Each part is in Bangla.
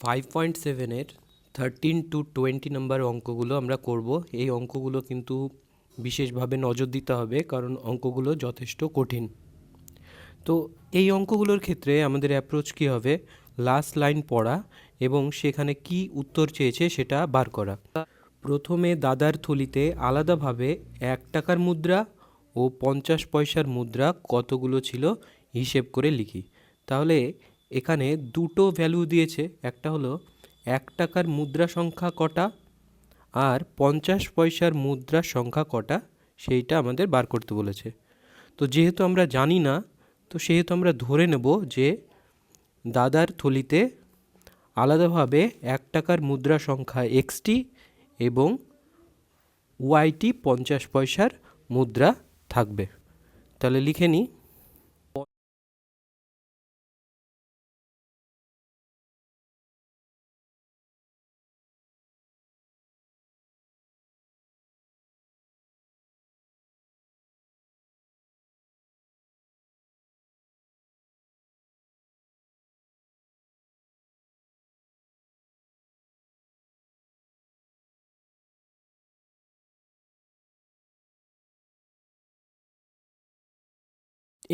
5.7-এর 13 to 20 নাম্বার অঙ্কগুলো আমরা করব। এই অঙ্কগুলো কিন্তু বিশেষভাবে নজর দিতে হবে, কারণ অঙ্কগুলো যথেষ্ট কঠিন। তো এই অঙ্কগুলোর ক্ষেত্রে আমাদের অ্যাপ্রোচ কী হবে? লাস্ট লাইন পড়া এবং সেখানে কি উত্তর চেয়েছে সেটা বার করা। প্রথমে দাদার থলিতে আলাদাভাবে 1 টাকার মুদ্রা ও 50 পয়সার মুদ্রা কতগুলো ছিল হিসেব করে লিখি। তাহলে এখানে দুটো ভ্যালু দিয়েছে, একটা হলো 1 টাকার মুদ্রা সংখ্যা কটা আর 50 পয়সার মুদ্রার সংখ্যা কটা, সেইটা আমাদের বার করতে বলেছে। তো যেহেতু আমরা জানি না, তো সেহেতু আমরা ধরে নেব যে দাদার থলিতে আলাদাভাবে 1 টাকার মুদ্রা সংখ্যা এক্সটি এবং ওয়াইটি 50 পয়সার মুদ্রা থাকবে। তাহলে লিখে নিই,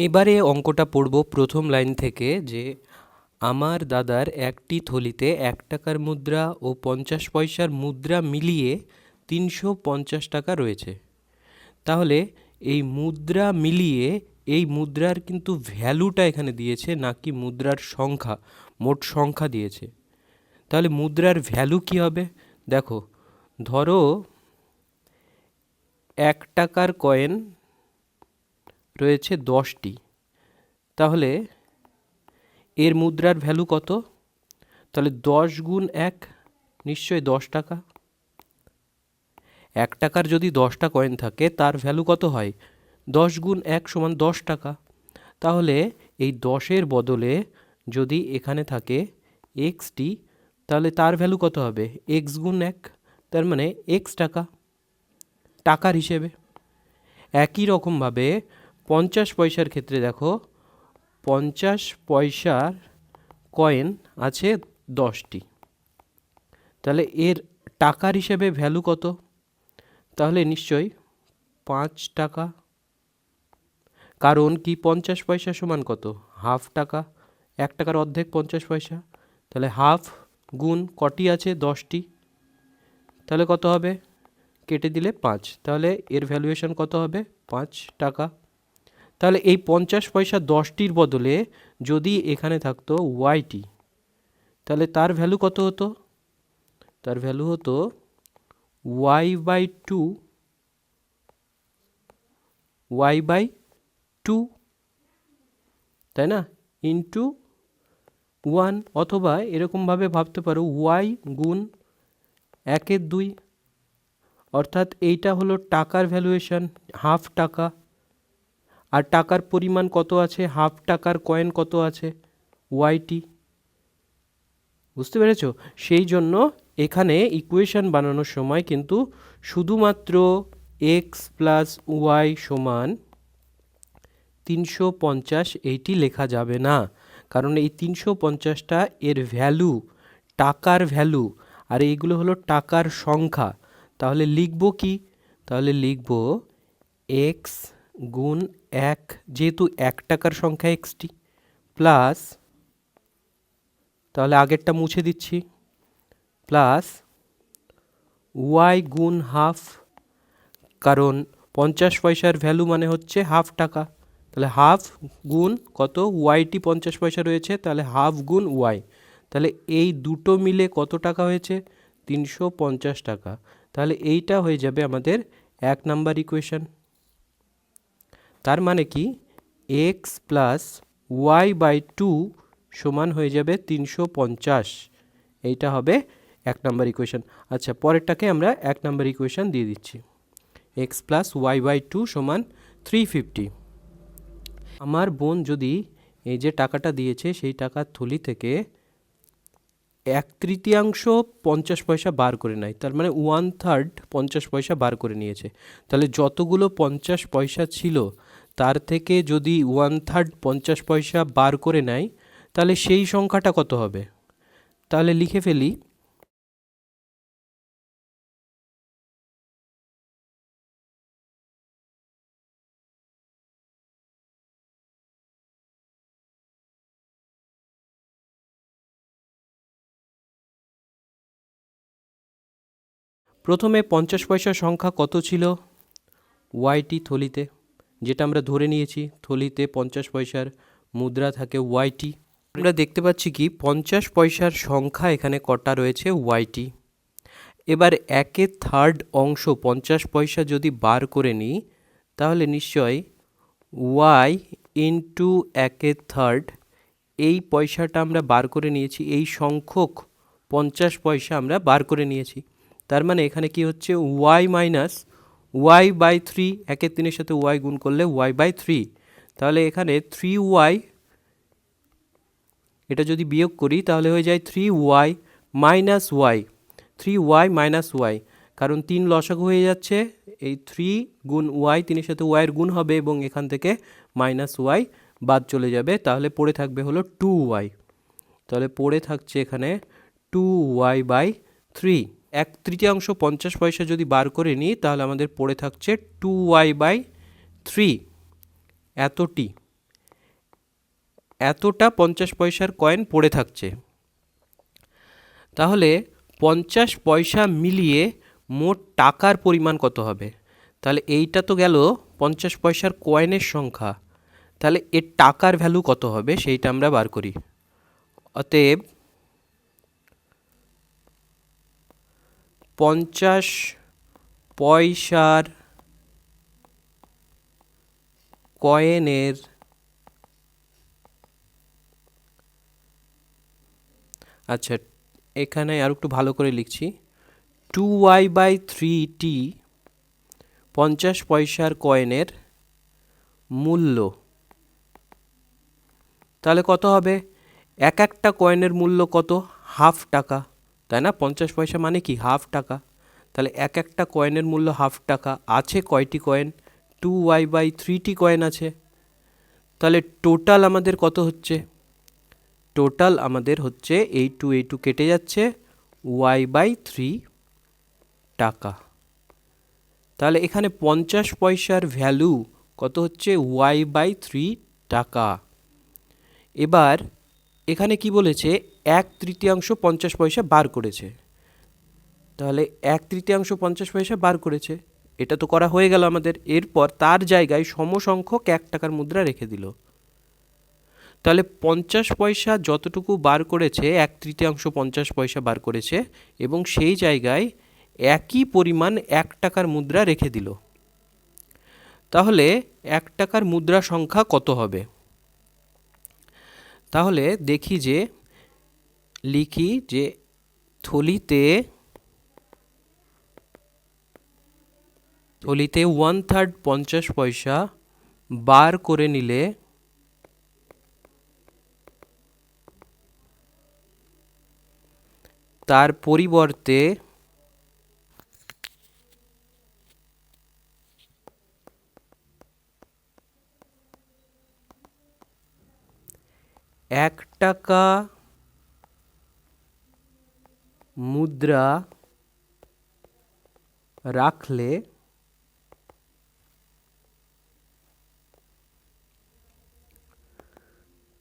এবারে অঙ্কটা পড়ব প্রথম লাইন থেকে, যে আমার দাদার একটি থলিতে 1 টাকার মুদ্রা ও 50 পয়সার মুদ্রা মিলিয়ে 350 টাকা রয়েছে। তাহলে এই মুদ্রা মিলিয়ে, এই মুদ্রার কিন্তু ভ্যালুটা এখানে দিয়েছে, নাকি মুদ্রার সংখ্যা, মোট সংখ্যা দিয়েছে। তাহলে মুদ্রার ভ্যালু কি হবে? দেখো, ধরো 1 টাকার কয়েন রয়েছে 10টি, তাহলে এর মুদ্রার ভ্যালু কত? তাহলে 10 গুণ 1 নিশ্চয়ই 10 টাকা। 1 টাকার যদি 10টা কয়েন থাকে তার ভ্যালু কত হয়? 10 গুণ 1 সমান 10 টাকা। তাহলে এই 10-এর বদলে যদি এখানে থাকে এক্সটি, তাহলে তার ভ্যালু কত হবে? এক্স গুণ 1, তার মানে এক্স টাকা, টাকার হিসেবে। একই রকমভাবে 50 পয়সার ক্ষেত্রে দেখো, 50 পয়সার কয়েন আছে 10টি, তাহলে এর টাকার হিসেবে ভ্যালু কত? তাহলে নিশ্চয়ই 5 টাকা। কারণ কি 50 পয়সা সমান কত? হাফ টাকা। 1 টাকার অর্ধেক 50 পয়সা, তাহলে হাফ গুণ কটি আছে? 10টি, তাহলে কত হবে? কেটে দিলে 5, তাহলে এর ভ্যালুয়েশন কত হবে? 5 টাকা। তাহলে এই 50 পয়সা 10টির বদলে যদি এখানে থাকতো ওয়াইটি, তাহলে তার ভ্যালু কত হতো? তার ভ্যালু হতো y/2, y/2, তাই না, ইন্টু 1। অথবা এরকমভাবে ভাবতে পারো y গুণ 1/2, অর্থাৎ এইটা হলো টাকার ভ্যালুয়েশন, হাফ টাকা। আর টাকার পরিমাণ কত আছে? হাফ টাকার কয়েন কত আছে? ওয়াইটি। বুঝতে পেরেছো? সেই জন্য এখানে ইকুয়েশন বানানোর সময় কিন্তু শুধুমাত্র এক্স প্লাস ওয়াই সমান 350 এইটি লেখা যাবে না, কারণ এই 350টা এর ভ্যালু, টাকার ভ্যালু, আর এইগুলো হলো টাকার সংখ্যা। তাহলে লিখব কি? তাহলে লিখব এক্স গুণ 1, যেহেতু 1 টাকার সংখ্যা এক্সটি, প্লাস, তাহলে আগেরটা মুছে দিচ্ছি, প্লাস ওয়াই গুণ হাফ, কারণ 50 পয়সার ভ্যালু মানে হচ্ছে হাফ টাকা, তাহলে হাফ গুণ কত? ওয়াইটি 50 পয়সা রয়েছে, তাহলে হাফ গুণ ওয়াই। তাহলে এই দুটো মিলে কত টাকা হয়েছে? 350 টাকা। তাহলে এইটা হয়ে যাবে আমাদের 1 নাম্বার ইকুয়েশন। তার মানে কি? এক্স প্লাস y/2 সমান হয়ে যাবে 350। এইটা হবে 1 নাম্বার ইকুয়েশন। আচ্ছা, পরেরটাকে আমরা 1 নাম্বার ইকুয়েশন দিয়ে দিচ্ছি। এক্স প্লাস y/2 সমান 350। আমার বোন যদি এই যে টাকাটা দিয়েছে সেই টাকার থলি থেকে 1/3 50 পয়সা বার করে নেয়, তার মানে 1/3 50 পয়সা বার করে নিয়েছে। তাহলে যতগুলো 50 পয়সা ছিল তার থেকে যদি 1/3 50 পয়সা বার করে নেয়, তাহলে সেই সংখ্যাটা কত হবে? তাহলে লিখে ফেলি। প্রথমে 50 পয়সার সংখ্যা কত ছিল? ওয়াইটি থলিতে, যেটা আমরা ধরে নিয়েছি থলিতে 50 পয়সার মুদ্রা থাকে ওয়াইটি। আমরা দেখতে পাচ্ছি কি 50 পয়সার সংখ্যা এখানে কটা রয়েছে ওয়াইটি। এবার একের থার্ড অংশ 50 পয়সা যদি বার করে নিই তাহলে নিশ্চয় ওয়াই ইন্টু একের থার্ড, এই পয়সাটা আমরা বার করে নিয়েছি, এই সংখ্যক 50 পয়সা আমরা বার করে নিয়েছি। তার মানে এখানে কি হচ্ছে y minus y by three, একের তিনের সাথে ওয়াই গুণ করলে ওয়াই বাই থ্রি। তাহলে এখানে 3y, এটা যদি বিয়োগ করি তাহলে হয়ে যায় 3y minus Y, 3y minus Y, কারণ 3 লসাগু হয়ে যাচ্ছে, এই 3 গুণ ওয়াই, 3-এর সাথে ওয়াইয়ের গুণ হবে এবং এখান থেকে মাইনাস ওয়াই বাদ চলে যাবে, তাহলে পড়ে থাকবে হলো 2y। তাহলে পড়ে থাকছে এখানে 2y বাই থ্রি। 1/3 50 পয়সা যদি বার করে নিই তাহলে আমাদের পড়ে থাকছে 2y বাই থ্রি। এতটা 50 পয়সার কয়েন পড়ে থাকছে। তাহলে 50 পয়সা মিলিয়ে মোট টাকার পরিমাণ কত হবে? তাহলে এইটা তো গেল 50 পয়সার কয়েনের সংখ্যা, তাহলে এর টাকার ভ্যালু কত হবে সেইটা আমরা বার করি। অতএব 50 পয়সার কয়েনের আচ্ছা, এখানে আর একটু ভালো করে লিখছি, 2y বাই থ্রিটি 50 পয়সার কয়েনের মূল্য। তাহলে কত হবে? এক একটা কয়েনের মূল্য কত? হাফ টাকা, তাই না? 50 পয়সা মানে কি হাফ টাকা। তাহলে এক একটা কয়েনের মূল্য হাফ টাকা। আছে কয়টি coin? 2y by thirty coin আছে। তাহলে টোটাল আমাদের কত হচ্ছে? টোটাল আমাদের হচ্ছে এই টু কেটে যাচ্ছে ওয়াই বাই থ্রি টাকা। তাহলে এখানে 50 পয়সার ভ্যালু কত হচ্ছে? ওয়াই বাই থ্রি টাকা। এবার এখানে কি বলেছে? 1/3 50 পয়সা বার করেছে। তাহলে 1/3 50 পয়সা বার করেছে, এটা তো করা হয়ে গেল আমাদের। এরপর তার জায়গায় সমসংখ্যক 1 টাকার মুদ্রা রেখে দিল। তাহলে 50 পয়সা যতটুকু বার করেছে 1/3 50 পয়সা বার করেছে এবং সেই জায়গায় একই পরিমাণ 1 টাকার মুদ্রা রেখে দিল। তাহলে 1 টাকার মুদ্রা সংখ্যা কত হবে? তাহলে দেখি যে লিখি যে থলিতে 1/3 50 পয়সা বার করে নিলে তার পরিবর্তে 1 টাকা মুদ্রা রাখলে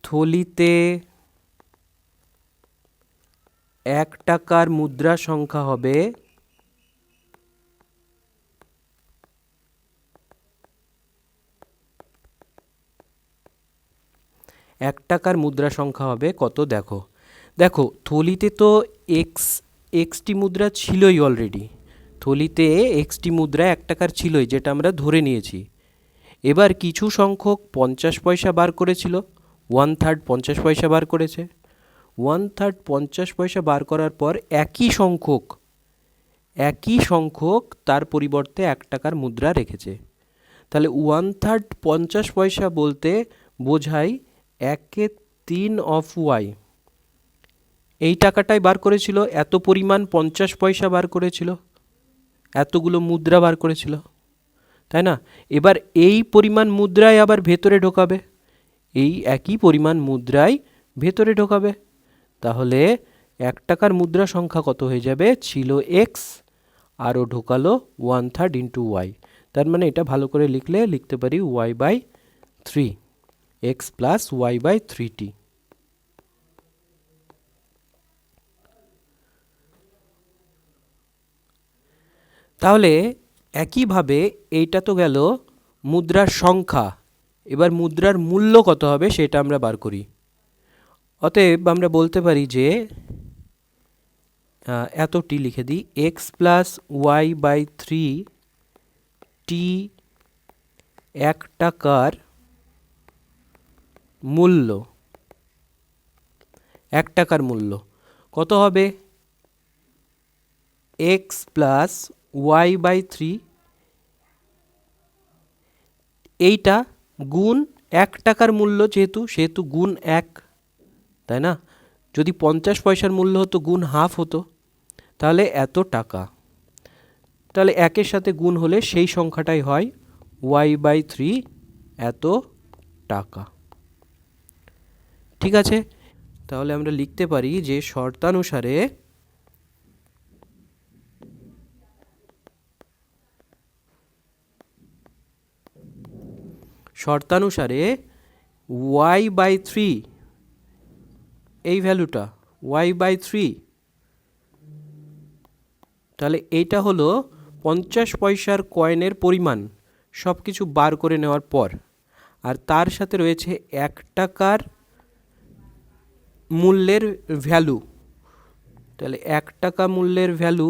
থলিতে 1 টাকার মুদ্রা সংখ্যা হবে 1 টাকার মুদ্রা সংখ্যা হবে কত? দেখো দেখো থলিতে তো এক্সটি মুদ্রা ছিলই অলরেডি। থলিতে এক্সটি মুদ্রা 1 টাকার ছিলই, যেটা আমরা ধরে নিয়েছি। এবার কিছু সংখ্যক 50 পয়সা বার করেছিল, 1/3 50 পয়সা বার করেছে। 1/3 50 পয়সা বার করার পর একই সংখ্যক তার পরিবর্তে 1 টাকার মুদ্রা রেখেছে। তাহলে 1/3 50 পয়সা বলতে বোঝায় 1/3 অফ ওয়াই। এই টাকাটাই বার করেছিল, এত পরিমাণ 50 পয়সা বার করেছিল, এতগুলো মুদ্রা বার করেছিল, তাই না? এবার এই পরিমাণ মুদ্রায় আবার ভেতরে ঢোকাবে, এই একই পরিমাণ মুদ্রায় ভেতরে ঢোকাবে। তাহলে টাকার মুদ্রা সংখ্যা কত হয়ে যাবে, ছিল এক্স, আরও ঢোকালো 1/3 ইন্টু ওয়াই। তার মানে এটা ভালো করে লিখলে লিখতে পারি y/3, এক্স প্লাস y/3t। তাহলে একইভাবে এইটা তো গেল মুদ্রার সংখ্যা, এবার মুদ্রার মূল্য কত হবে সেটা আমরা বার করি। অতএব আমরা বলতে পারি যে এতটি লিখে দিই, এক্স প্লাস y/3 টি টাকার মূল্য, টাকার মূল্য কত হবে, এক্স প্লাস y/3 এইটা গুণ টাকার মূল্য, সেহেতু গুণ 1, তাই না? যদি 50 পয়সার মূল্য হতো গুণ হাফ হতো, তাহলে এত টাকা। তাহলে 1-এর সাথে গুণ হলে সেই সংখ্যাটাই হয় y/3 এত টাকা। ঠিক আছে, তাহলে আমরা লিখতে পারি যে শর্তানুসারে y/3 এই ভ্যালুটা y/3, তাহলে এইটা হলো 50 পয়সার কয়েনের পরিমাণ সব কিছু বার করে নেওয়ার পর, আর তার সাথে রয়েছে 1 টাকার মূল্যের ভ্যালু। তাহলে 1 টাকা মূল্যের ভ্যালু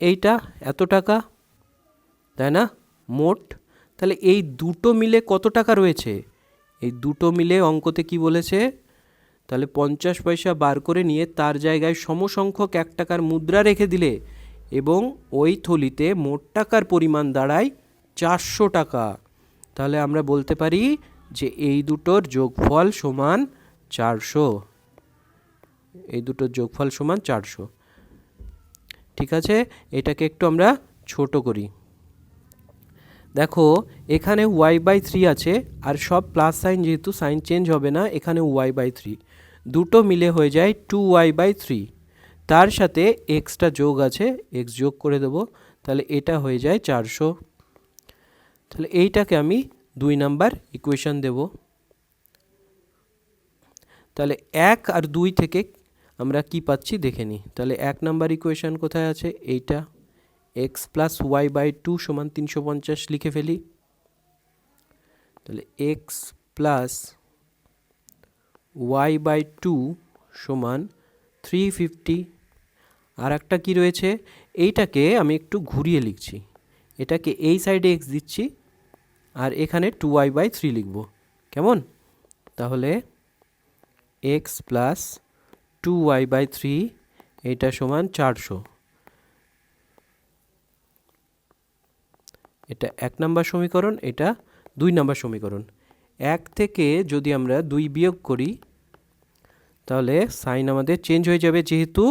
এইটা এত টাকা, তাই না, মোট। তাহলে এই দুটো মিলে কত টাকা রয়েছে, এই দুটো মিলে অঙ্কতে কি বলেছে, তাহলে 50 পয়সা বার করে নিয়ে তার জায়গায় সমসংখ্যক 1 টাকার মুদ্রা রেখে দিলে এবং ওই থলিতে মোট টাকার পরিমাণ দাঁড়ায় 400 টাকা। তাহলে আমরা বলতে পারি যে এই দুটোর যোগফল সমান 400, এই দুটোর যোগফল সমান 400। ঠিক আছে, এটাকে একটু আমরা ছোট করি। দেখো এখানে y/3 আছে, আর সব প্লাস সাইন, যেহেতু সাইন চেঞ্জ হবে না, এখানে y/3 দুটো মিলে হয়ে যায় 2y/3, তার সাথে এক্সটা যোগ আছে, এক্স যোগ করে দেবো, তাহলে এটা হয়ে যায় 400। তাহলে এইটাকে আমি 2 নাম্বার ইকুয়েশন দেব। তাহলে 1 আর 2 থেকে আমরা কি পাচ্ছি দেখে নিই। তাহলে 1 নাম্বার ইকুয়েশন কোথায় আছে, এইটা, এক্স প্লাস y/2 সমান 350 লিখে ফেলি। তাহলে এক্স প্লাস y/2 সমান 350। আর একটা কী রয়েছে, এইটাকে আমি একটু ঘুরিয়ে লিখছি, এটাকে এই সাইডে এক্স দিচ্ছি আর এখানে 2y/3 লিখব, কেমন? তাহলে এক্স প্লাস 2y/3 এটা সমান 400। এটা 1 নাম্বার সমীকরণ, এটা 2 নাম্বার সমীকরণ। 1 থেকে যদি আমরা 2 বিয়োগ করি তাহলে সাইন আমাদের চেঞ্জ হয়ে যাবে, যেহেতু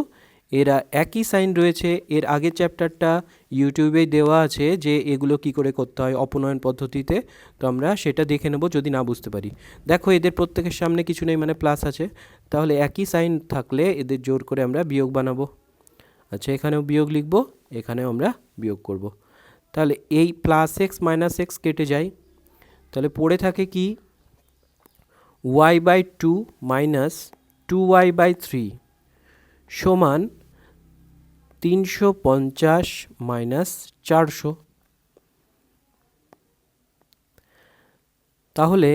এরা একই সাইন রয়েছে। এর আগের চ্যাপ্টারটা ইউটিউবে দেওয়া আছে যে এগুলো কি করে করতে হয় অপনয়ন পদ্ধতিতে, তো আমরা সেটা দেখে নেব যদি না বুঝতে পারি। দেখো এদের প্রত্যেকের সামনে কিছু নেই, মানে প্লাস আছে, তাহলে একই সাইন থাকলে এদের জোর করে আমরা বিয়োগ বানাবো। আচ্ছা, এখানেও বিয়োগ লিখব, এখানেও আমরা বিয়োগ করব। তাহলে এই প্লাস এক্স মাইনাস এক্স কেটে যায়, তাহলে পড়ে থাকে কি, y/2 মাইনাস 2y/3 সমান 350 মাইনাস 400। তাহলে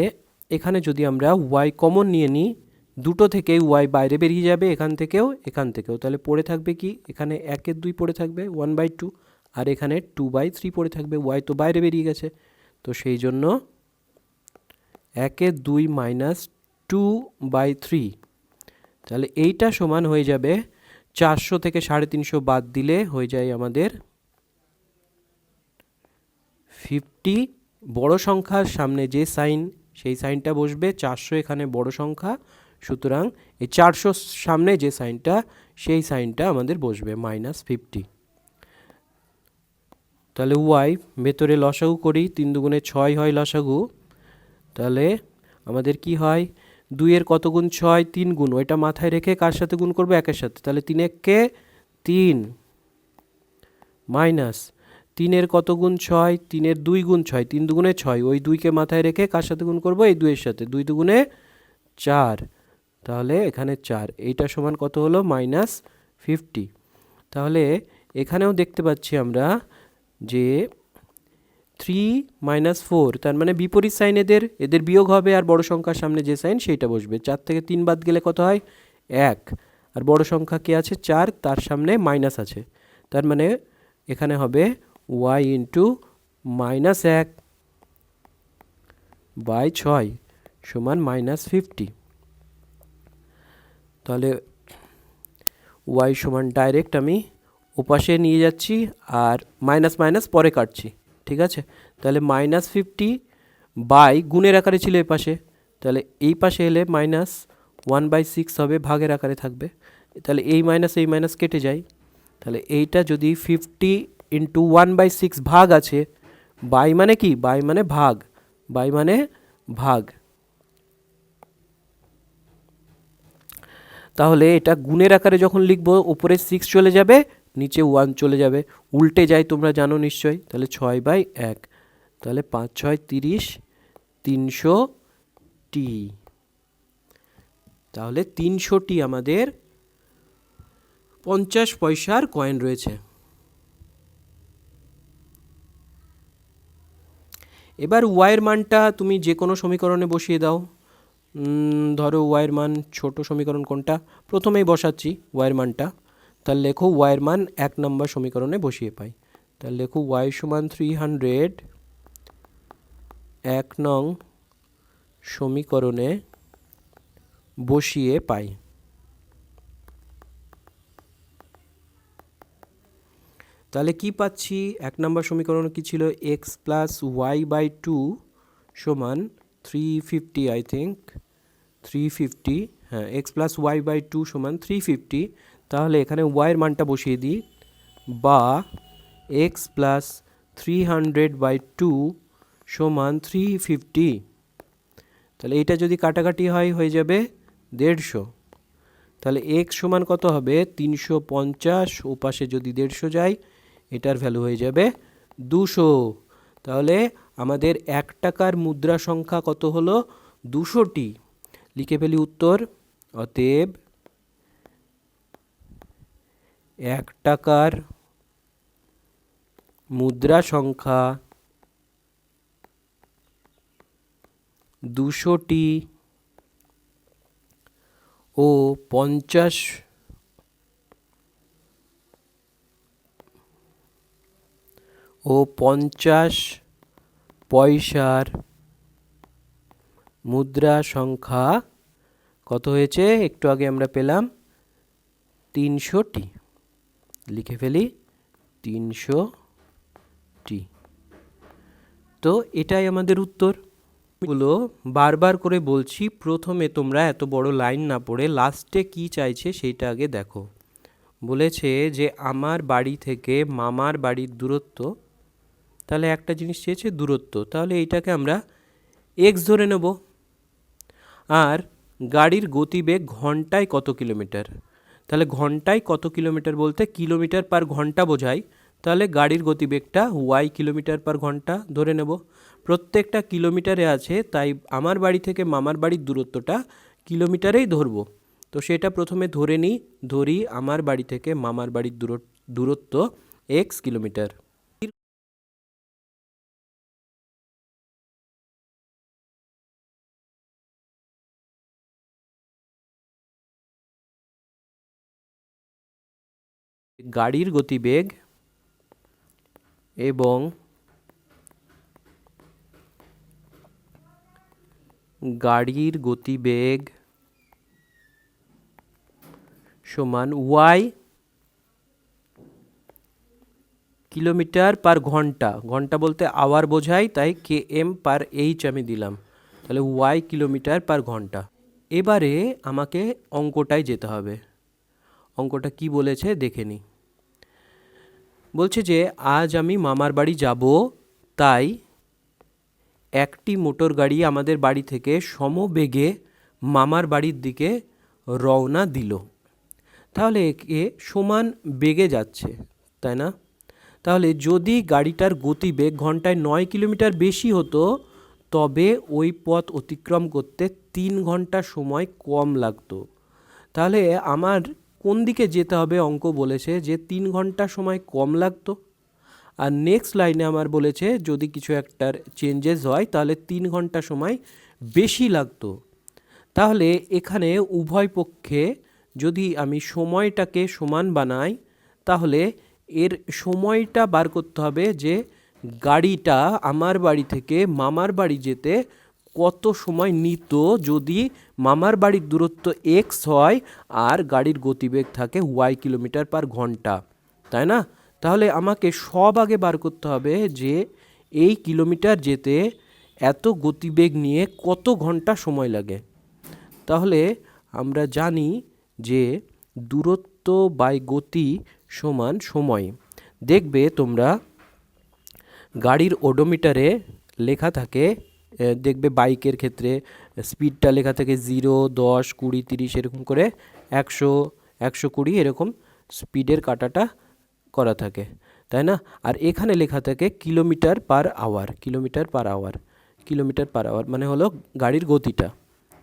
এখানে যদি আমরা y কমন নিয়ে নিই, দুটো থেকে y বাইরে বেরিয়ে যাবে, এখান থেকেও এখান থেকেও, তাহলে পড়ে থাকবে কি, এখানে 1/2 পড়ে থাকবে 1/2, আর এখানে 2/3 পড়ে থাকবে, y তো বাইরে বেরিয়ে গেছে, তো সেই জন্য 1/2 মাইনাস 2/3, তাহলে এইটা সমান হয়ে যাবে 400 থেকে 350 বাদ দিলে হয়ে যায় আমাদের 50। বড় সংখ্যার সামনে যে সাইন, সেই সাইনটা বসবে, 400 এখানে বড় সংখ্যা, সুতরাং এই 400 সামনে যে সাইনটা, সেই সাইনটা আমাদের বসবে -50। তাহলে y ভেতরে লসাগু করি, 3 দুগুণে 6 হয় লসাগু, তাহলে আমাদের কি হয়, 2-এর কত গুণ 6, 3 গুণ, ওইটা মাথায় রেখে কার সাথে গুণ করবো? 1-এর সাথে। তাহলে 3-একে 3 মাইনাস 3-এর কত গুণ 6, 3-এর 2 গুণ 6, 3 দুগুণে 6, ওই 2কে মাথায় রেখে কার সাথে গুণ করবো? এই 2-এর সাথে। 2 দুগুণে 4, তাহলে এখানে 4, এইটা সমান কত হলো? -50। তাহলে এখানেও দেখতে পাচ্ছি আমরা যে 3 - 4, তার মানে বিপরীত সাইন এদের বিয়োগ হবে, আর বড় সংখ্যার সামনে যে সাইন সেইটা বসবে। 4 থেকে 3 বাদ গেলে কত হয়? 1। আর বড় সংখ্যা কি আছে? 4, তার সামনে মাইনাস আছে, তার মানে এখানে হবে y ইন্টু -1 বাই 6 সমান -50। তাহলে y সমান ডাইরেক্ট আমি ওপাশে নিয়ে যাচ্ছি আর মাইনাস মাইনাস পরে কাটছি, ঠিক আছে? তাহলে -50 বাই গুণের আকারে ছিল এই পাশে, তাহলে এই পাশে এলে -1/6 হবে, ভাগের আকারে থাকবে। তাহলে এই মাইনাস কেটে যায়। তাহলে এইটা যদি 50 ইন্টু 1/6 ভাগ আছে, বাই মানে কি? বাই মানে ভাগ, বাই মানে ভাগ। তাহলে এটা গুণের আকারে যখন লিখবো, উপরে 6 চলে যাবে, নিচে 1 চলে যাবে, উল্টে যায়, তোমরা জানো নিশ্চয়ই। তাহলে 6/1, তাহলে 5 × 6 = 30, 300টি। তাহলে 300টি আমাদের 50 পয়সার কয়েন রয়েছে। এবার ওয়াইয়ের মানটা তুমি যে কোনো সমীকরণে বসিয়ে দাও। ধরো ওয়াইয়ের মান, ছোট সমীকরণ কোনটা? প্রথমেই বসাচ্ছি ওয়াইয়ের মানটা। তাহলে লেখো ওয়াইয়ের মান 1 নম্বর সমীকরণে বসিয়ে পাই। তাহলে লেখো ওয়াই সমান 300 1 নং সমীকরণে বসিয়ে পাই। তাহলে কি পাচ্ছি? 1 নম্বর সমীকরণ কি ছিল? x + y/2 সমান 350, আই থিঙ্ক 350, হ্যাঁ, x + y/2 সমান 350। তাহলে এখানে y এর মানটা বসিয়ে দিই, বা x + 300/2 সমান 350। তাহলে এটা যদি কাটাকাটি হয়, হয়ে যাবে 150। তাহলে x সমান কত হবে? 350, ওপাশে যদি 150 যায়, এটার ভ্যালু হয়ে যাবে 200। তাহলে আমাদের 1 টাকার মুদ্রা সংখ্যা কত হলো? 200টি। লিখে ফেলি উত্তর। অতএব 1 টাকার মুদ্রা সংখ্যা 200টি ও 50 পয়সার মুদ্রা সংখ্যা কত হয়েছে? একটু আগে আমরা পেলাম 300টি। লিখে ফেলি 300টি। তো এটাই আমাদের উত্তর। গুলো বারবার করে বলছি, প্রথমে তোমরা এত বড় লাইন না পড়ে লাস্টে কি চাইছে সেইটা আগে দেখো। বলেছে যে আমার বাড়ি থেকে মামার বাড়ির দূরত্ব, তাহলে একটা জিনিস চেয়েছে দূরত্ব, তাহলে এইটাকে আমরা x ধরে নেব। আর গাড়ির গতিবেগ ঘন্টায় কত কিলোমিটার, তাহলে ঘন্টায় কত কিলোমিটার বলতে কিলোমিটার/ঘন্টা বোঝায়, তাহলে গাড়ির গতিবেগটা y কিলোমিটার/ঘন্টা ধরে নেব। প্রত্যেকটা কিলোমিটারে আছে, তাই আমার বাড়ি থেকে মামার বাড়ির দূরত্বটা কিলোমিটারেই ধরব। তো সেটা প্রথমে ধরে নিই, ধরি আমার বাড়ি থেকে মামার বাড়ির দূরত্ব x কিলোমিটার। গাড়ির গতিবেগ এবং গাড়ির গতিবেগ সমান y কিলোমিটার/ঘন্টা, ঘন্টা বলতে আওয়ার বোঝায়, তাই km/h আমি দিলাম। তাহলে y কিলোমিটার/ঘন্টা। এবারে আমাকে অঙ্কটায় যেতে হবে। অঙ্কটা কি বলেছে দেখে নিই। বলছে যে আজ আমি মামার বাড়ি যাব, তাই একটি মোটর গাড়ি আমাদের বাড়ি থেকে সমবেগে মামার বাড়ির দিকে রওনা দিল। তাহলে একে সমান বেগে যাচ্ছে, তাই না? তাহলে যদি গাড়িটার গতিবেগ ঘন্টায় 9 কিলোমিটার বেশি হতো, তবে ওই পথ অতিক্রম করতে 3 ঘন্টা সময় কম লাগতো। তাহলে আমার কোন দিকে যেতে হবে অঙ্ক বলেছে যে 3 ঘন্টা সময় কম লাগতো। আর নেক্সট লাইনে আমার বলেছে যদি কিছু একটার চেঞ্জেস হয় তাহলে 3 ঘন্টা সময় বেশি লাগতো। তাহলে এখানে উভয় পক্ষে যদি আমি সময়টাকে সমান বানাই, তাহলে এর সময়টা বার করতে হবে যে গাড়িটা আমার বাড়ি থেকে মামার বাড়ি যেতে কত সময় নিত যদি মামার বাড়ির দূরত্ব এক্স হয় আর গাড়ির গতিবেগ থাকে ওয়াই কিলোমিটার পার ঘন্টা, তাই না? তাহলে আমাকে সব আগে বার করতে হবে যে এই কিলোমিটার যেতে এত গতিবেগ নিয়ে কত ঘন্টা সময় লাগে। তাহলে আমরা জানি যে দূরত্ব বাই গতি সমান সময়। দেখবে তোমরা গাড়ির ওডোমিটারে লেখা থাকে, দেখবে বাইকের ক্ষেত্রে স্পিডটা লেখা থাকে 0, 10, 20, 30 এরকম করে 100, 120 এরকম স্পিডের কাটাটা করা থাকে, তাই না? আর এখানে লেখা থাকে kilometre per hour, kilometre per hour, kilometre per hour মানে হলো গাড়ির গতিটা।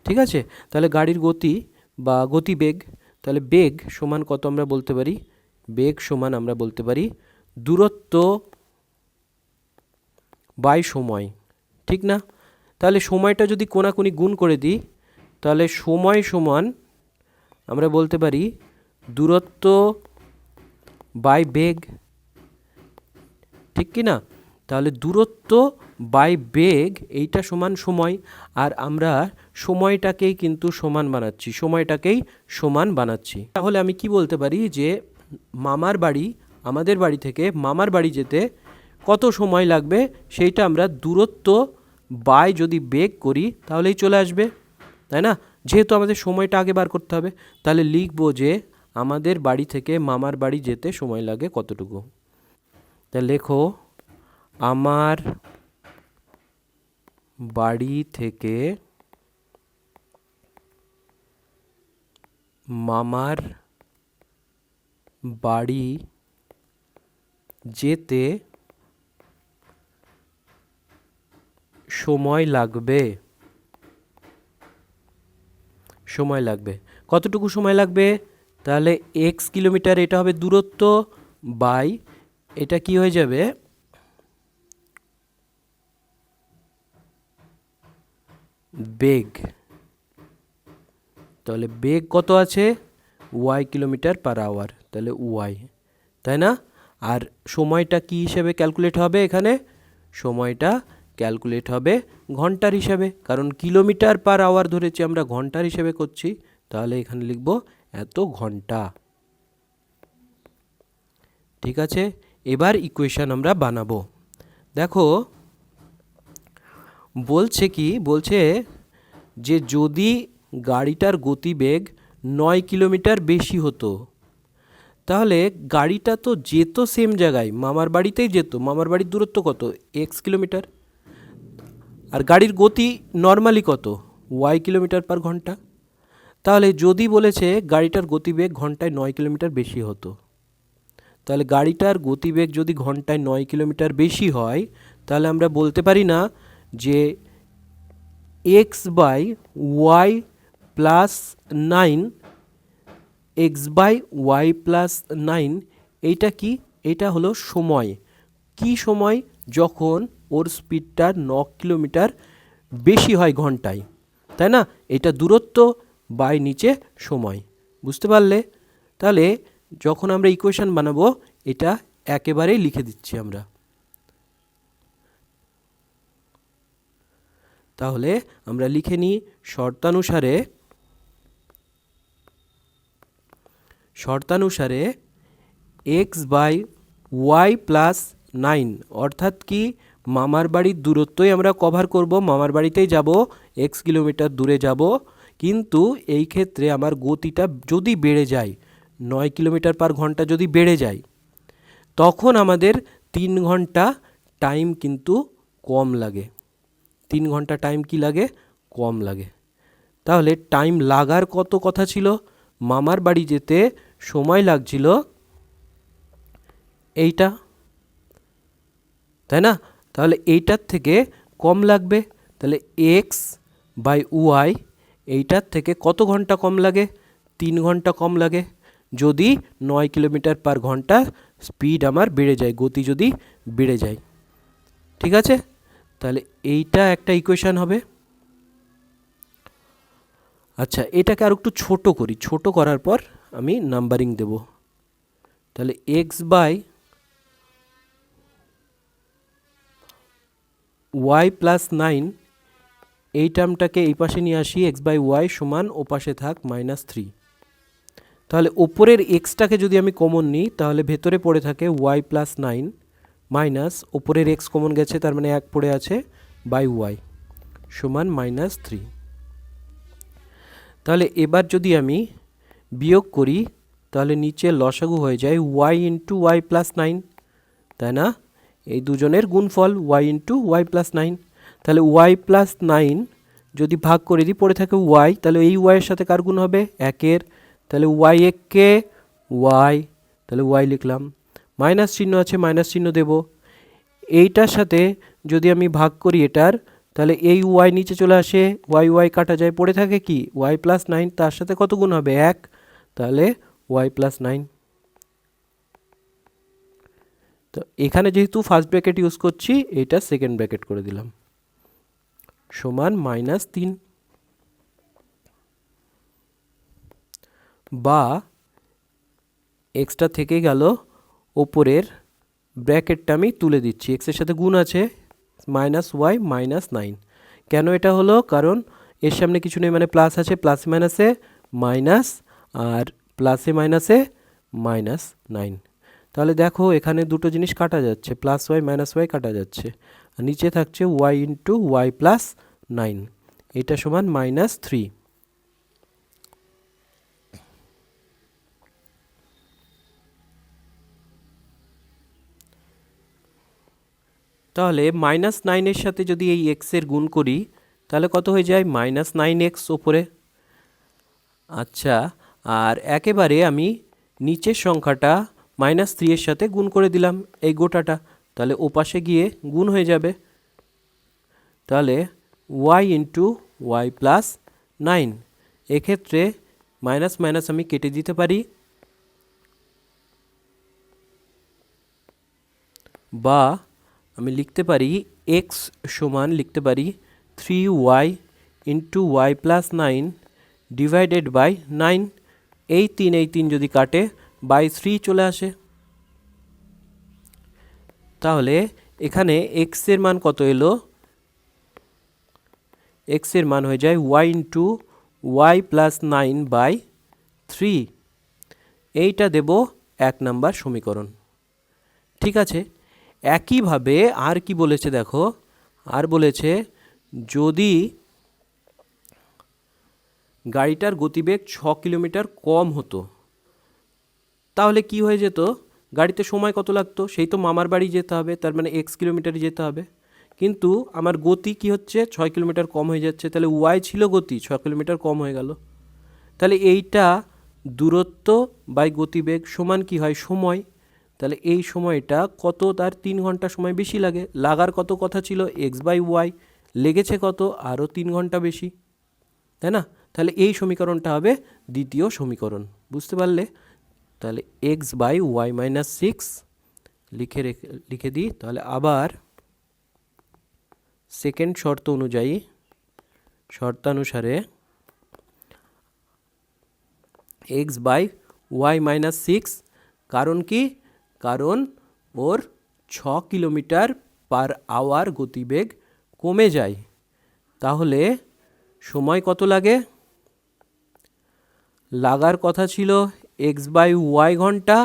ঠিক আছে? তাহলে গাড়ির গতি বা গতিবেগ, তাহলে বেগ সমান কত আমরা বলতে পারি? বেগ সমান আমরা বলতে পারি দূরত্ব বাই সময়, ঠিক না? তাহলে সময়টা যদি কোনাকুনি গুণ করে দিই, তাহলে সময় সমান আমরা বলতে পারি দূরত্ব বাই বেগ, ঠিক কি না? তাহলে দূরত্ব বাই বেগ এইটা সমান সময়, আর আমরা সময়টাকেই কিন্তু সমান বানাচ্ছি, সময়টাকেই সমান বানাচ্ছি। তাহলে আমি কি বলতে পারি যে মামার বাড়ি, আমাদের বাড়ি থেকে মামার বাড়ি যেতে কত সময় লাগবে সেইটা আমরা দূরত্ব বাই যদি বেগ করি তাহলেই চলে আসবে, তাই না? যেহেতু আমাদের সময়টা আগে বার করতে হবে, তাহলে লিখবো যে আমাদের বাড়ি থেকে মামার বাড়ি যেতে সময় লাগে কতটুকু। তা লেখো আমার বাড়ি থেকে মামার বাড়ি যেতে সময় লাগবে, সময় লাগবে কতটুকু সময় লাগবে? তাহলে এক্স কিলোমিটার এটা হবে দূরত্ব বাই এটা কি হয়ে যাবে বেগ। তাহলে বেগ কত আছে? ওয়াই কিলোমিটার পার আওয়ার, তাহলে ওয়াই, তাই না? আর সময়টা কি হিসেবে ক্যালকুলেট হবে? এখানে সময়টা ক্যালকুলেট হবে ঘন্টার হিসাবে, কারণ কিলোমিটার পার আওয়ার ধরেছি আমরা, ঘন্টার হিসেবে করছি। তাহলে এখানে লিখব এত ঘন্টা। ঠিক আছে, এবার ইকুয়েশন আমরা বানাবো। দেখো বলছে কি, বলছে যে যদি গাড়িটার গতিবেগ 9 কিলোমিটার বেশি হতো, তাহলে গাড়িটা তো যেত সেম জায়গায়, মামার বাড়িতেই যেত। মামার বাড়ির দূরত্ব কত? X kilometre. আর গাড়ির গতি নর্মালি কত? ওয়াই কিলোমিটার পার ঘন্টা। তাহলে যদি বলেছে গাড়িটার গতিবেগ ঘন্টায় 9 কিলোমিটার বেশি হতো, তাহলে গাড়িটার গতিবেগ যদি ঘন্টায় 9 কিলোমিটার বেশি হয়, তাহলে আমরা বলতে পারি না যে x by y plus 9, x by y plus 9 এইটা কি? এটা হলো সময়। কি সময়? যখন ওর স্পিডটা 9 কিলোমিটার বেশি হয় ঘন্টায়, তাই না? এটা দূরত্ব বাই নিচে সময়। বুঝতে পারলে? তাহলে যখন আমরা ইকুয়েশন বানাবো এটা একেবারেই লিখে দিচ্ছি আমরা। তাহলে আমরা লিখে নিই শর্তানুসারে এক্স বাই ওয়াই প্লাস 9, অর্থাৎ কি মামার বাড়ির দূরত্বই আমরা কভার করব, মামার বাড়িতেই যাব, এক্স কিলোমিটার দূরে যাব। কিন্তু এই ক্ষেত্রে আমার গতিটা যদি বেড়ে যায়, 9 কিলোমিটার পার ঘন্টা যদি বেড়ে যায়, তখন আমাদের 3 ঘন্টা টাইম কিন্তু কম লাগে। 3 ঘন্টা টাইম কি লাগে? কম লাগে। তাহলে টাইম লাগার কত কথা ছিল, মামার বাড়ি যেতে সময় লাগছিল এইটা, তাই না? তাহলে এইটার থেকে কম লাগবে, তাহলে এক্স বাই ওয়াই এইটার থেকে কত ঘন্টা কম লাগে, 3 ঘন্টা কম লাগে, যদি 9 কিলোমিটার পার ঘন্টা স্পিড আমার বেড়ে যায়, গতি যদি বেড়ে যায়। ঠিক আছে, তাহলে এইটা একটা ইকুয়েশান হবে। আচ্ছা, এটাকে আর একটু ছোট করি, ছোট করার পর আমি নাম্বারিং দেব। তাহলে এক্স বাই ওয়াই প্লাস 9, এই টার্মটাকে এই পাশে নিয়ে আসি, এক্স বাই ওয়াই সমান ও পাশে থাক -3। তাহলে ওপরের এক্সটাকে যদি আমি কমন নিই তাহলে ভেতরে পড়ে থাকে ওয়াই প্লাস 9 মাইনাস ওপরের এক্স কমন গেছে, তার মানে 1 পড়ে আছে, বাই ওয়াই সমান -3। তাহলে এবার যদি আমি বিয়োগ করি তাহলে নিচে লসাগু হয়ে যায় ওয়াই ইন্টু ওয়াই প্লাস 9, তাই না? এই দুজনের গুণফল ওয়াই ইন্টু ওয়াই প্লাস 9। তাহলে ওয়াই প্লাস 9 যদি ভাগ করে দিই পড়ে থাকে ওয়াই, তাহলে এই ওয়াইয়ের সাথে কার গুণ হবে, 1-এর, তাহলে ওয়াই এককে ওয়াই, তাহলে ওয়াই লিখলাম, মাইনাস চিহ্ন আছে মাইনাস চিহ্ন দেব। এইটার সাথে যদি আমি ভাগ করি এটার, তাহলে এই ওয়াই নিচে চলে আসে, ওয়াই ওয়াই কাটা যায়, পড়ে থাকে কি ওয়াই প্লাস 9, তার সাথে কত গুণ হবে 1, তাহলে ওয়াই প্লাস 9। তো এখানে যেহেতু ফার্স্ট ব্র্যাকেট ইউজ করছি, এটা সেকেন্ড ব্র্যাকেট করে দিলাম, সমান -3। বা এক্সটা থেকে গেল, ওপরের ব্র্যাকেটটা আমি তুলে দিচ্ছি, এক্সের সাথে গুণ আছে -y -9। কেন এটা হলো, কারণ এর সামনে কিছু নেই, মানে প্লাস আছে, প্লাসে মাইনাসে মাইনাস, আর প্লাসে মাইনাসে -9। তাহলে দেখো এখানে দুটো জিনিস কাটা যাচ্ছে, প্লাস ওয়াই মাইনাস ওয়াই কাটা যাচ্ছে, আর নিচে থাকছে ওয়াই ইন্টু ওয়াই প্লাস 9, এটা সমান -3। তাহলে -9-এর সাথে যদি এই এক্সের গুণ করি তাহলে কত হয়ে যায়, -9x ওপরে। আচ্ছা, আর একেবারে আমি নিচের সংখ্যাটা -3 এর সাথে গুণ করে দিলাম এই গোটাটা, তাহলে ওপাশে গিয়ে গুণ হয়ে যাবে। তাহলে ওয়াই ইন্টু ওয়াই প্লাস 9, এক্ষেত্রে মাইনাস মাইনাস আমি কেটে দিতে পারি, বা আমি লিখতে পারি এক্স সমান লিখতে পারি 3y into y plus 9 divided by 9। এই 3 যদি কাটে বাই 3 চলে আসে। তাহলে এখানে এক্স এর মান কত এলো, এক্স এর মান হয়ে যায় y into y plus 9 by 3। এইটা দেব 1 নম্বর সমীকরণ। ঠিক আছে, একইভাবে আর কি বলেছে দেখো, আর বলেছে যদি গাড়িটার গতিবেগ 6 কিলোমিটার কম হতো তাহলে কি হয়ে যেত, গাড়িতে সময় কত লাগতো, সেই তো মামার বাড়ি যেতে হবে, তার মানে x কিলোমিটারই যেতে হবে, কিন্তু আমার গতি কি হচ্ছে 6 কিলোমিটার কম হয়ে যাচ্ছে, তাহলে ওয়াই ছিল গতি, 6 কিলোমিটার কম হয়ে গেল। তাহলে এইটা দূরত্ব বাই গতিবেগ সমান কি হয়, সময়। তাহলে এই সময়টা কত, তার 3 ঘন্টা সময় বেশি লাগে, লাগার কত কথা ছিল এক্স বাই ওয়াই, লেগেছে কত আরও 3 ঘন্টা বেশি, তাই না? তাহলে এই সমীকরণটা হবে দ্বিতীয় সমীকরণ, বুঝতে পারলে? তাহলে এক্স বাই ওয়াই মাইনাস 6 লিখে দিই। তাহলে আবার সেকেন্ড শর্তানুসারে এক্স বাই ওয়াই মাইনাস 6, কারণ কি, কারণ ওর 6 কিলোমিটার পার আওয়ার গতিবেগ কমে যায়, তাহলে সময় কত লাগে, লাগার কথা ছিল এক্স বাই ওয়াই ঘন্টা,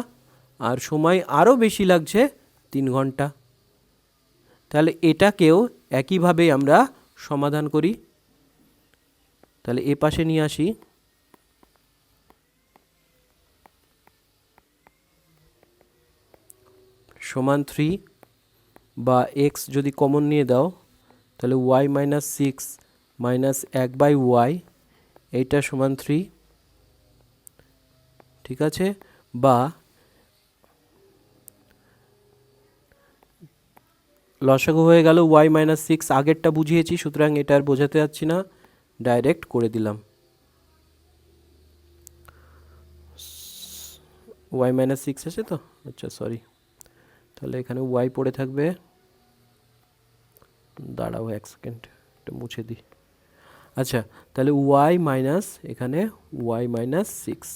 আর সময় আরও বেশি লাগছে 3 ঘন্টা। তাহলে এটাকেও একইভাবে আমরা সমাধান করি। তাহলে এ পাশে নিয়ে আসি, সমান 3, বা এক্স যদি কমন নিয়ে দাও তাহলে y minus 6 minus 1 by y, এইটা সমান 3, ঠিক আছে, বা লসাগু হয়ে গেল y মাইনাস 6, আগেরটা বুঝিয়েছি সুতরাং এটা আর বোঝাতে যাচ্ছি না, ডাইরেক্ট করে দিলাম। y মাইনাস 6 আছে তো, আচ্ছা সরি, তাহলে এখানে y পড়ে থাকবে, দাঁড়াও এক সেকেন্ড এটা মুছে দিই। আচ্ছা তাহলে y মাইনাস এখানে y মাইনাস 6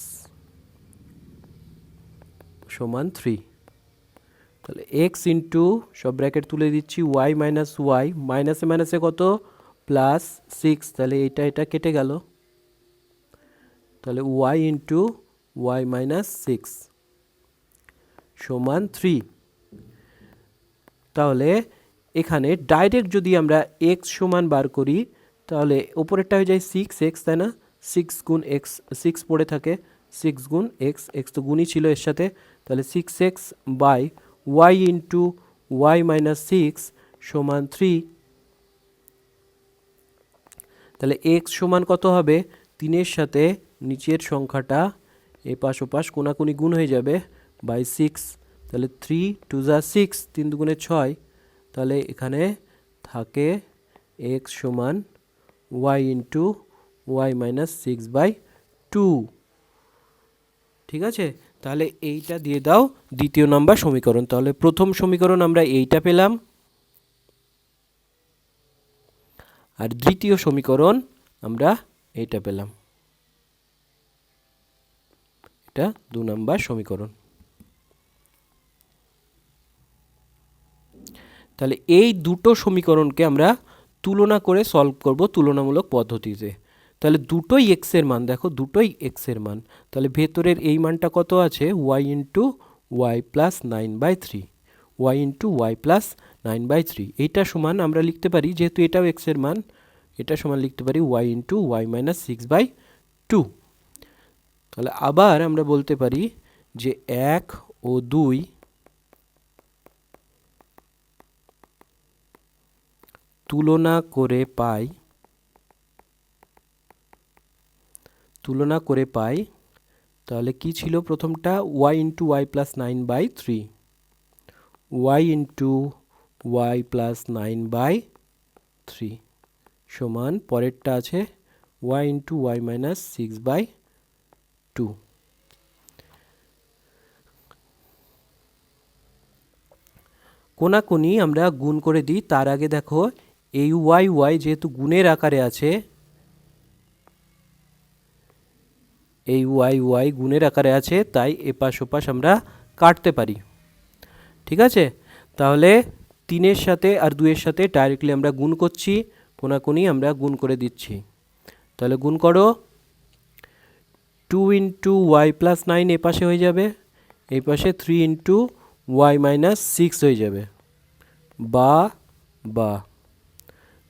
সমান 3, তাহলে x ইন্টু সব ব্র্যাকেট তুলে দিচ্ছি y মাইনাস y, মাইনাসে মাইনাসে কত প্লাস 6, তাহলে এটা কেটে গেল, তাহলে y ইন্টু y মাইনাস 6 সমান 3। তাহলে এখানে ডাইরেক্ট যদি আমরা x সমান বার করি তাহলে ওপরেরটা হয়ে যায় 6x, তাই না, 6 গুণ x, 6 পড়ে থাকে, 6 গুণ x, x তো গুণই ছিল এর সাথে, তাহলে 6x by y into y minus 6 সমান 3। তাহলে x সমান কত হবে, 3-এর সাথে নিচের সংখ্যাটা এপাশ ওপাশ কোনাকুনি গুণ হয়ে যাবে বাই 6, তাহলে 3 2 যা 6, 3 দুগুণে 6, তাহলে এখানে থাকে x সমান y into y minus 6 by 2, ঠিক আছে। তাহলে এইটা দিয়ে দাও দ্বিতীয় নাম্বার সমীকরণ। তাহলে প্রথম সমীকরণ আমরা এইটা পেলাম, আর দ্বিতীয় সমীকরণ আমরা এইটা পেলাম, এটা 2 নাম্বার সমীকরণ। তাহলে এই দুটো সমীকরণকে আমরা তুলনা করে সলভ করব তুলনামূলক পদ্ধতিতে। তাহলে দুটোই x এর মান, দেখো দুটোই x এর মান, তাহলে ভেতরের এই মানটা কত আছে y into y plus 9/3, y into y plus 9/3, এইটা সমান আমরা লিখতে পারি যেহেতু এটাও x এর মান, এটা সমান লিখতে পারি y ইন্টু y মাইনাস 6/2। তাহলে আবার আমরা বলতে পারি যে 1 ও 2 তুলনা করে পাই, তাহলে কি ছিল প্রথমটা y into y plus 9/3, y into y plus 9/3 সমান পরেরটা আছে y ইন্টু y মাইনাস 6/2। কোনাকুনি আমরা গুণ করে দিই, তার আগে দেখো এই y যেহেতু গুণের আকারে আছে, এই y গুণের আকারে আছে, তাই এপাশ ওপাশ আমরা কাটতে পারি, ঠিক আছে। তাহলে 3-এর সাথে আর 2-এর সাথে ডাইরেক্টলি আমরা গুণ করছি, কোনাকুনি আমরা গুণ করে দিচ্ছি। তাহলে গুণ করো, 2 ইন্টু y প্লাস 9 এপাশে হয়ে যাবে, এই পাশে 3 ইন্টু y মাইনাস 6 হয়ে যাবে, বা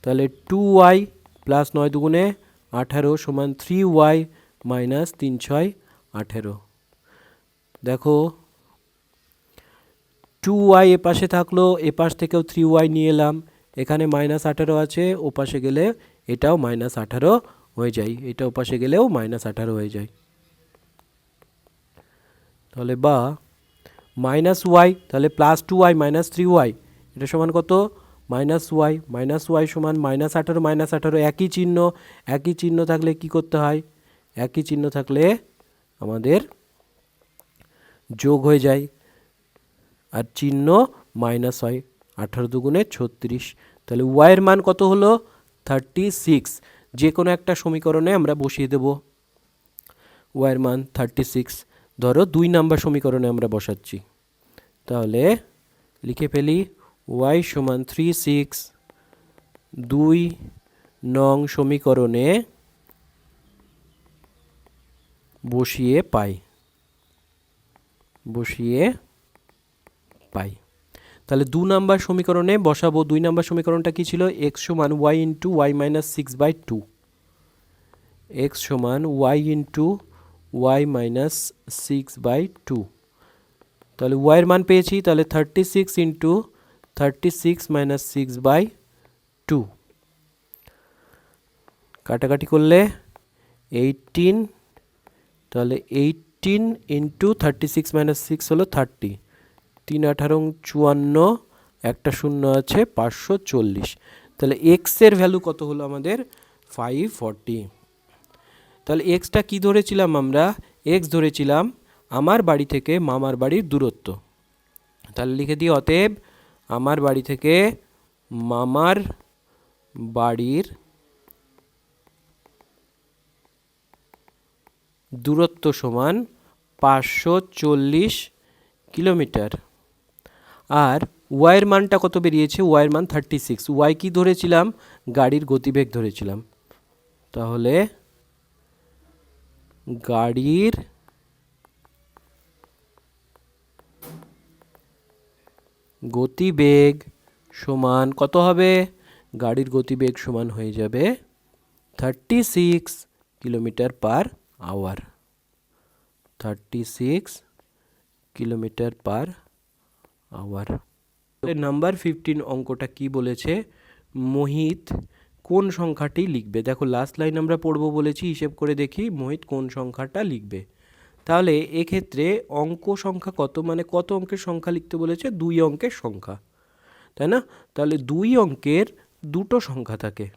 তাহলে 2y প্লাস 9 দুগুণে 18 সমান 3y মাইনাস 3 6 18। দেখো 2y এপাশে থাকলো, এপাশ থেকেও 3y নিয়ে এলাম, এখানে মাইনাস 18 আছে, ওপাশে গেলে এটাও মাইনাস 18 হয়ে যায়, এটা ওপাশে গেলেও মাইনাস 18 হয়ে যায়। তাহলে বা মাইনাস y, তাহলে প্লাস 2y মাইনাস 3y, এটা সমান কত মাইনাস y সমান মাইনাস 18 একই চিহ্ন থাকলে কি করতে হয়, একই চিহ্ন থাকলে আমাদের যোগ হয়ে যায়, আর চিহ্ন মাইনাস হয়, 18 দুগুণে 36, তাহলে y এর মান কত হলো 36। যে কোনো একটা সমীকরণে আমরা বসিয়ে দেব y এর মান 36, ধরো 2 নাম্বার সমীকরণে আমরা বসাচ্ছি, তাহলে লিখে ফেলি y সমান 36, 2 নং সমীকরণে বসিয়ে পাই। তাহলে 2 নাম্বার সমীকরণে বসাবো, 2 নাম্বার সমীকরণটা কি ছিল, x সমান y into y minus 6/2, x সমান y ইন্টু y মাইনাস 6/2, তাহলে y এর মান পেয়েছি, তাহলে 36 ইন্টু 36 মাইনাস 6/2, কাটাকাটি করলে 18, তাহলে 18 ইন্টু 36 মাইনাস 6 হলো 30, 3 18 54, একটা শূন্য আছে 540। তাহলে এক্সের ভ্যালু কত হলো আমাদের 540। তাহলে এক্সটা কি ধরেছিলাম আমরা? এক্স ধরেছিলাম আমার বাড়ি থেকে মামার বাড়ির দূরত্ব। তাহলে লিখে দিই, অতএব আমার বাড়ি থেকে মামার বাড়ির দূরত্ব সমান 540 কিলোমিটার। আর ওয়াইয়ের মানটা কত বেরিয়েছে? ওয়াইয়ের মান 36। ওয়াই কি ধরেছিলাম? গাড়ির গতিবেগ ধরেছিলাম। তাহলে গাড়ির গতিবেগ সমান কত হবে? গাড়ির গতিবেগ সমান হয়ে যাবে 36 kilometre per hour. 36 kilometre per hour. Number 15 অঙ্কটা কি বলেছে? মোহিত কোন সংখ্যাটি লিখবে? দেখো লাস্ট লাইন আমরা পড়বো বলেছি, হিসেব করে দেখি মোহিত কোন সংখ্যাটা লিখবে। তাহলে এক্ষেত্রে অঙ্ক সংখ্যা কত, মানে কত অঙ্কের সংখ্যা লিখতে বলেছে? 2 অঙ্কের সংখ্যা, তাই না? তাহলে 2 অঙ্কের দুটো সংখ্যা থাকে,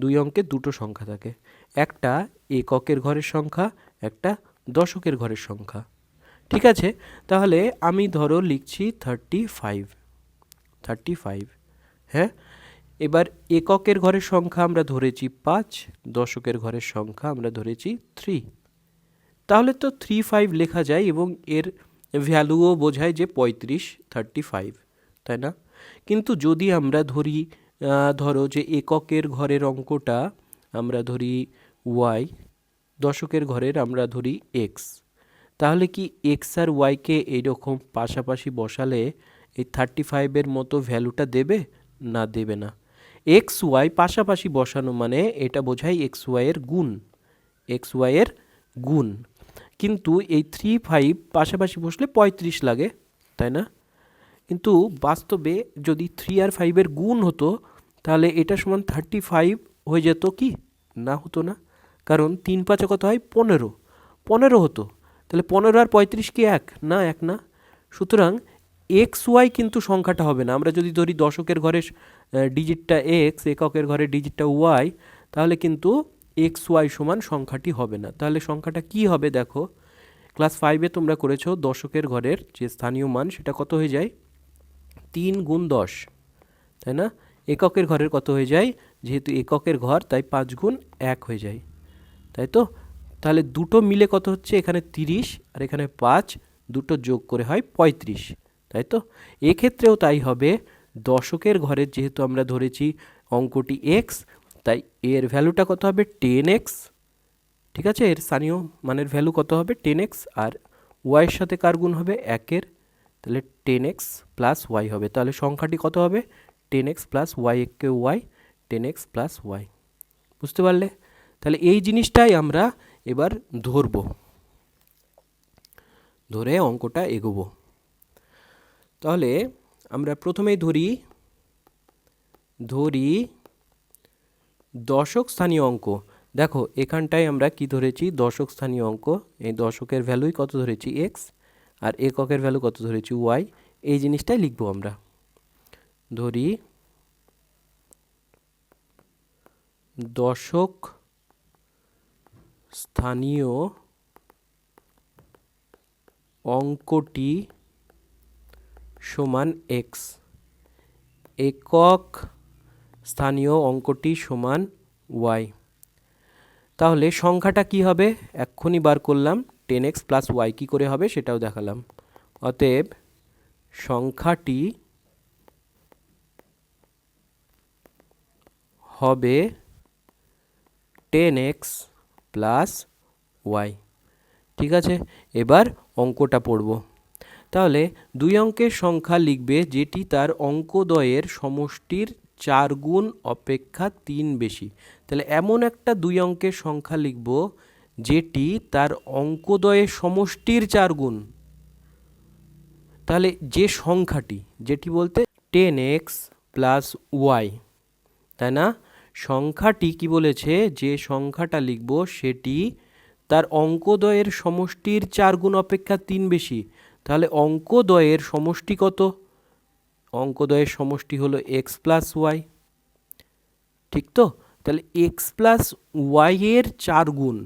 2 অঙ্কের দুটো সংখ্যা থাকে, একটা এককের ঘরের সংখ্যা, একটা দশকের ঘরের সংখ্যা। ঠিক আছে, তাহলে আমি ধরো লিখছি 35। হ্যাঁ, এবার এককের ঘরের সংখ্যা আমরা ধরেছি 5, দশকের ঘরের সংখ্যা আমরা ধরেছি 3। তাহলে তো 35 লেখা যায় এবং এর ভ্যালুও বোঝায় যে 35, তাই না? কিন্তু যদি আমরা ধরি ধরো যে এককের ঘরের অঙ্কটা আমরা ধরি ওয়াই, দশকের ঘরের আমরা ধরি এক্স, তাহলে কি এক্স আর ওয়াইকে এইরকম পাশাপাশি বসালে এই 35-এর মতো ভ্যালুটা দেবে? না, দেবে না। এক্স ওয়াই পাশাপাশি বসানো মানে এটা বোঝায় এক্স ওয়াইয়ের গুণ, এক্স ওয়াইয়ের গুণ। কিন্তু এই 35 পাশাপাশি বসলে 35 লাগে, তাই না? কিন্তু বাস্তবে যদি 3 আর 5-এর গুণ হতো তাহলে এটা সমান 35 হয়ে যেত কি? না, হতো না, কারণ 3 5 কত হয়? 15 হতো। তাহলে 15 আর 35 কি এক? না, এক না। সুতরাং এক্স ওয়াই কিন্তু সংখ্যাটা হবে না। আমরা যদি ধরি দশকের ঘরের ডিজিটটা এক্স, এককের ঘরের ডিজিটটা ওয়াই, তাহলে কিন্তু এক্স ওয়াই সমান সংখ্যাটি হবে না। তাহলে সংখ্যাটা কি হবে? দেখো ক্লাস 5-এ তোমরা করেছো দশকের ঘরের যে স্থানীয় মান সেটা কত হয়ে যায়? 3 গুণ 10, তাই না? এককের ঘরের কত হয়ে যায়? যেহেতু এককের ঘর তাই 5 গুণ 1 হয়ে যায়, তাই তো? তাহলে দুটো মিলে কত হচ্ছে? এখানে 30 আর এখানে 5, দুটো যোগ করে হয় 35, তাই তো? এক্ষেত্রেও তাই হবে। দশকের ঘরের যেহেতু আমরা ধরেছি অঙ্কটি এক্স, তাই এর ভ্যালুটা কত হবে? 10x। ঠিক আছে, এর স্থানীয় মানের ভ্যালু কত হবে? 10x। আর ওয়াইয়ের সাথে কার গুণ হবে? 1-এর। তাহলে 10x প্লাস ওয়াই হবে। তাহলে সংখ্যাটি কত হবে? 10x প্লাস ওয়াই, একে ওয়াই, 10x প্লাস ওয়াই। বুঝতে পারলে? তাহলে এই জিনিসটাই আমরা এবার ধরব, ধরে অঙ্কটা এগোবো। তাহলে আমরা প্রথমেই ধরি দশক স্থানীয় অঙ্ক। দেখো এখানটায় আমরা কি ধরেছি? দশক স্থানীয় অঙ্ক। এই দশকের ভ্যালুই কত ধরেছি? এক্স। আর এককের ভ্যালু কত ধরেছি? ওয়াই। এই জিনিসটাই লিখবো আমরা। ধরি দশক স্থানীয় অঙ্কটি সমান এক্স, একক স্থানীয় অঙ্কটি সমান ওয়াই। তাহলে সংখ্যাটা কি হবে? এক্ষুনি বার করলাম। 10x প্লাস ওয়াই কী করে হবে সেটাও দেখালাম। অতএব সংখ্যাটি হবে 10x প্লাস ওয়াই। ঠিক আছে, এবার অঙ্কটা পড়ব। তাহলে 2 অঙ্কের সংখ্যা লিখবে যেটি তার অঙ্কদ্বয়ের সমষ্টির 4 গুণ অপেক্ষা 3 বেশি। তাহলে এমন একটা 2 অঙ্কের সংখ্যা লিখব যেটি তার অঙ্কদ্বয়ের সমষ্টির 4 গুণ। তাহলে যে সংখ্যাটি, যেটি বলতে 10x প্লাস ওয়াই, তাই না? সংখ্যাটি কি বলেছে, যে সংখ্যাটা লিখব সেটি তার অঙ্কদ্বয়ের সমষ্টির 4 গুণ অপেক্ষা 3 বেশি। তাহলে অঙ্কদ্বয়ের সমষ্টি কত? অঙ্কদ্বয়ের সমষ্টি হলো এক্স প্লাস ওয়াই, ঠিক তো? তাহলে এক্স প্লাস ওয়াই এর 4 গুণ,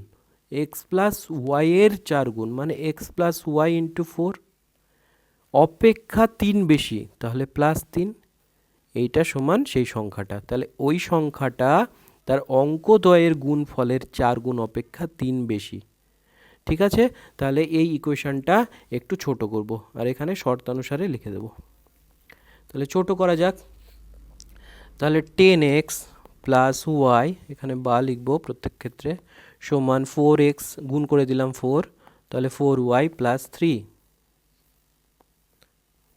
এক্স প্লাস ওয়াই এর 4 গুণ মানে এক্স প্লাস ওয়াই ইন্টু 4 অপেক্ষা 3 বেশি, তাহলে প্লাস 3, এইটা সমান সেই সংখ্যাটা। তাহলে ওই সংখ্যাটা তার অঙ্কদ্বয়ের গুণফলের 4 গুণ অপেক্ষা 3 বেশি। ঠিক আছে, তাহলে এই ইকুয়েশনটা একটু ছোট করব আর এখানে শর্তানুসারে লিখে দেব। তাহলে ছোট করা যাক। তাহলে 10x প্লাস ওয়াই, এখানে বা লিখব প্রত্যেক ক্ষেত্রে, সমান 4x গুণ করে দিলাম 4, তাহলে 4y প্লাস 3।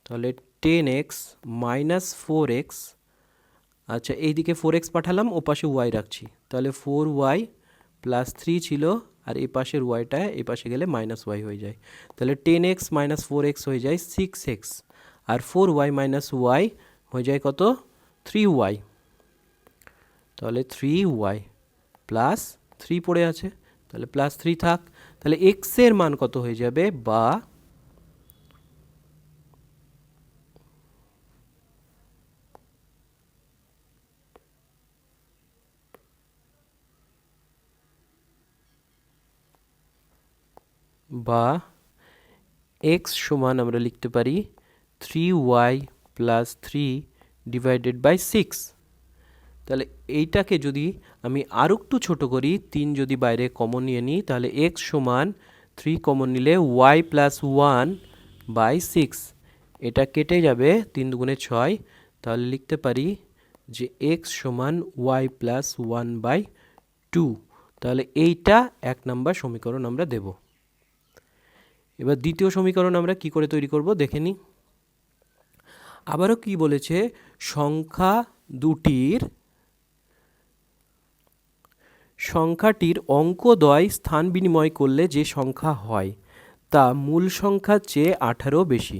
তাহলে 10x মাইনাস 4x, আচ্ছা এইদিকে 4x পাঠালাম, ও পাশে y রাখছি, তাহলে 4y প্লাস 3 ছিল, আর এই পাশের ওয়াইটা এই পাশে গেলে মাইনাস ওয়াই হয়ে যায়। তাহলে 10x মাইনাস 4x হয়ে যায় 6x, আর 4y মাইনাস ওয়াই হয়ে যায় কত? 3y। তাহলে 3y প্লাস 3 পড়ে আছে, তাহলে প্লাস 3 থাক। তাহলে x এর মান কত হয়ে যাবে? বা x সমান আমরা লিখতে পারি 3y প্লাস 3 ডিভাইডেড বাই 6। তাহলে এইটাকে যদি আমি আরও একটু ছোটো করি, 3 যদি বাইরে কমন নিয়ে নিই, তাহলে x সমান 3 কমন নিলে y প্লাস 1 বাই 6, এটা কেটে যাবে, 3 দুগুণে 6, তাহলে লিখতে পারি যে x সমান y প্লাস 1 বাই 2। তাহলে এইটা 1 নম্বর সমীকরণ আমরা দেব। এবার দ্বিতীয় সমীকরণ আমরা কি করে তৈরি করব দেখে নিই। আবারও কি বলেছে, সংখ্যাটির অঙ্কদ্বয় স্থান বিনিময় করলে যে সংখ্যা হয় তা মূল সংখ্যার চেয়ে 18 বেশি।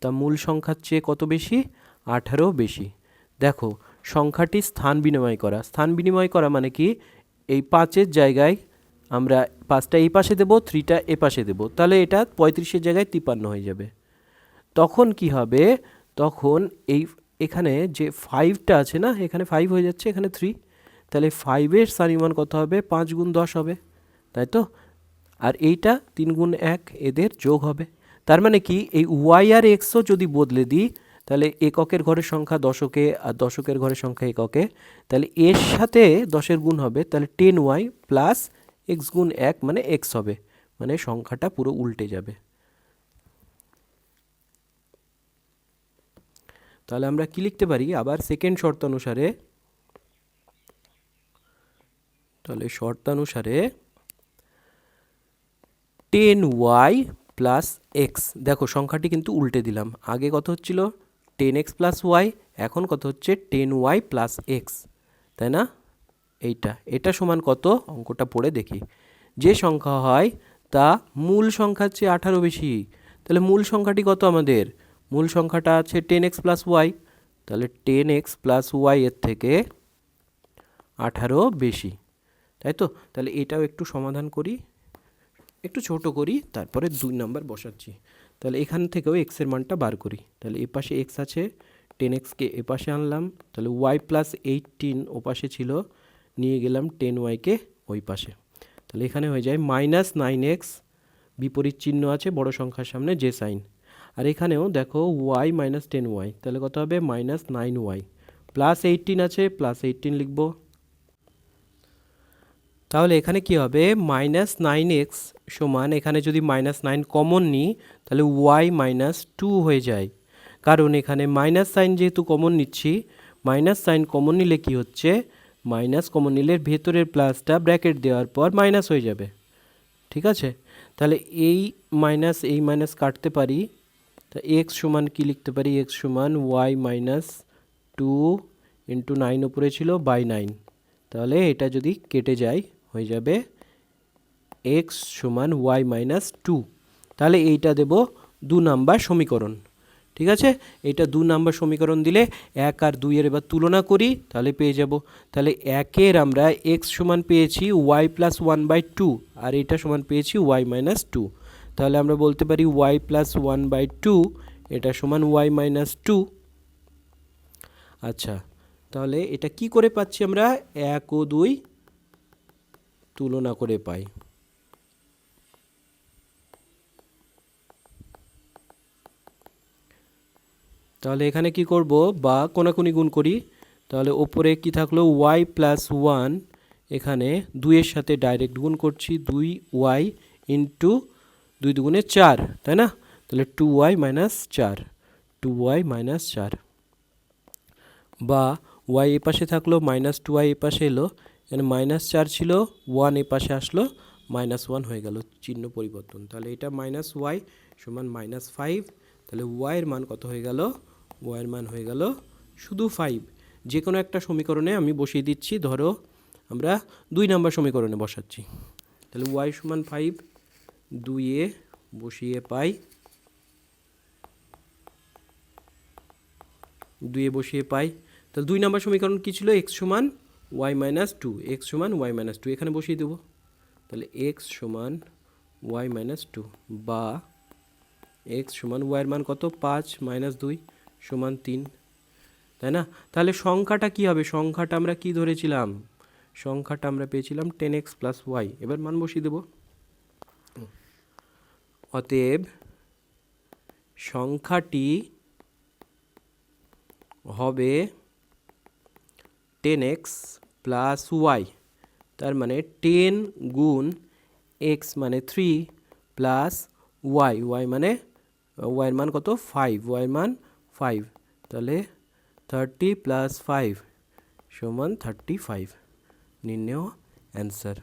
তা মূল সংখ্যার চেয়ে কত বেশি? 18 বেশি। দেখো, সংখ্যাটি স্থান বিনিময় করা, স্থান বিনিময় করা মানে কি, এই 5-এর জায়গায় আমরা 5টা এই পাশে দেবো, 3টা এ পাশে দেবো, তাহলে এটা 35-এর জায়গায় 53 হয়ে যাবে। তখন কি হবে, তখন এখানে যে 5টা আছে না, এখানে 5 হয়ে যাচ্ছে, এখানে 3, তাহলে 5-এর স্থানীয় কত হবে? 5 গুণ 10 হবে, তাই তো? আর এইটা 3 গুণ 1, এদের যোগ হবে। তার মানে কি, এই ওয়াই আর এক্সও যদি বদলে দিই, তাহলে এককের ঘরের সংখ্যা দশকে আর দশকের ঘরের সংখ্যা এককে, তাহলে এর সাথে 10-এর গুণ হবে, তাহলে 10y প্লাস এক্স গুণ 1 মানে এক্স হবে, মানে সংখ্যাটা পুরো উল্টে যাবে। তাহলে আমরা কি লিখতে পারি আবার সেকেন্ড শর্তানুসারে, তাহলে শর্তানুসারে 10y প্লাস এক্স, দেখো সংখ্যাটি কিন্তু উল্টে দিলাম, আগে কত হচ্ছিল 10x প্লাস ওয়াই, এখন কত হচ্ছে 10y প্লাস এক্স, তাই না? এটা সমান কত? অঙ্কটা পড়ে দেখি। যে সংখ্যা হয় তা মূল সংখ্যার চেয়ে 18 বেশি, তাহলে মূল সংখ্যাটি কত আমাদের? মূল সংখ্যাটা আছে 10x প্লাস ওয়াই, তাহলে 10x প্লাস ওয়াই এর থেকে 18 বেশি, তাই তো? তাহলে এটাও একটু সমাধান করি, একটু ছোট করি, তারপরে 2 নাম্বার বসাচ্ছি। তাহলে এখান থেকেও x এর মানটা বার করি। তাহলে এ পাশে x আছে, 10xকে এ পাশে আনলাম, তাহলে y প্লাস 18 ও পাশে ছিল, নিয়ে গেলাম 10yকে ওই পাশে, তাহলে এখানে হয়ে যায় মাইনাস 9x, বিপরীত চিহ্ন আছে বড় সংখ্যার সামনে যে সাইন, আর এখানেও দেখো y মাইনাস 10y, তাহলে কত হবে? মাইনাস 9y, প্লাস 18 আছে, প্লাস 18 লিখব। তাহলে এখানে কি হবে? মাইনাস 9x সমান, এখানে যদি মাইনাস 9 কমন নিই, তাহলে y মাইনাস 2 হয়ে যায়, কারণ এখানে মাইনাস সাইন যেহেতু কমন নিচ্ছি, মাইনাস সাইন কমন নিলে কি হচ্ছে, মাইনাস কমন নিলে ভেতরের প্লাসটা ব্র্যাকেট দেওয়ার পর মাইনাস হয়ে যাবে, ঠিক আছে? তাহলে এই মাইনাস কাটতে পারি, তা এক্স সমান কি লিখতে পারি? এক্স সমান ওয়াই মাইনাস 2 ইন্টু 9 উপরে ছিল বাই 9, তাহলে এটা যদি কেটে যায় হয়ে যাবে এক্স সমান ওয়াই মাইনাস 2। তাহলে এইটা দেব 2 নাম্বার সমীকরণ, ঠিক আছে, এটা 2 নাম্বার সমীকরণ দিলে 1 আর 2 এর এবার তুলনা করি, তাহলে পেয়ে যাব। তাহলে 1-এর আমরা x সমান পেয়েছি y প্লাস 1/2 আর এটা সমান পেয়েছি y মাইনাস 2। তাহলে আমরা বলতে পারি y প্লাস 1/2 এটা সমান y মাইনাস 2। আচ্ছা, তাহলে এটা কি করে পাচ্ছি আমরা? 1 ও 2 তুলনা করে পাই। তাহলে এখানে কি করব, বা কোনাকুনি গুণ করি। তাহলে ওপরে কি থাকলো y প্লাস 1, এখানে 2 এর সাথে ডাইরেক্ট গুণ করছি, 2y ইন্টু 2 দুগুণে 4, তাই না? তাহলে 2y মাইনাস 4, 2y মাইনাস 4, বা y এ পাশে থাকলো মাইনাস 2y এ পাশে এলো, এখানে মাইনাস 4 ছিল, 1 এ পাশে আসলো, মাইনাস 1 হয়ে গেল, চিহ্ন পরিবর্তন। তাহলে এটা মাইনাস y সমান মাইনাস 5। তাহলে y এর মান কত হয়ে গেল? y এর মান হয়ে গেল শুধু 5। যে কোনো একটা সমীকরণে আমি বসিয়ে দিচ্ছি, ধরো আমরা 2 নাম্বার সমীকরণে বসাচ্ছি। তাহলে y সমান 5, 2-এ বসিয়ে পাই, 2-এ বসিয়ে পাই। তাহলে 2 নাম্বার সমীকরণ কী ছিল? x সমান y মাইনাস 2, x সমান y মাইনাস 2 এখানে বসিয়ে দেবো। তাহলে x সমান y মাইনাস 2, বা x সমান y এর মান কত? 5 মাইনাস 2 সমান 3, তাই না? তাহলে সংখ্যাটা কি হবে? সংখ্যাটা আমরা কি ধরেছিলাম? সংখ্যাটা আমরা পেয়েছিলাম 10x প্লাস y। এবার মান বসিয়ে দেব। অতএব সংখ্যাটি হবে 10x প্লাস y, তার মানে 10 গুণ x মানে 3 প্লাস y, y মানে y এর মান কত? 5, y এর মান 5। তাহলে 30 প্লাস 5 সমান 35, নির্ণেয় অ্যান্সার।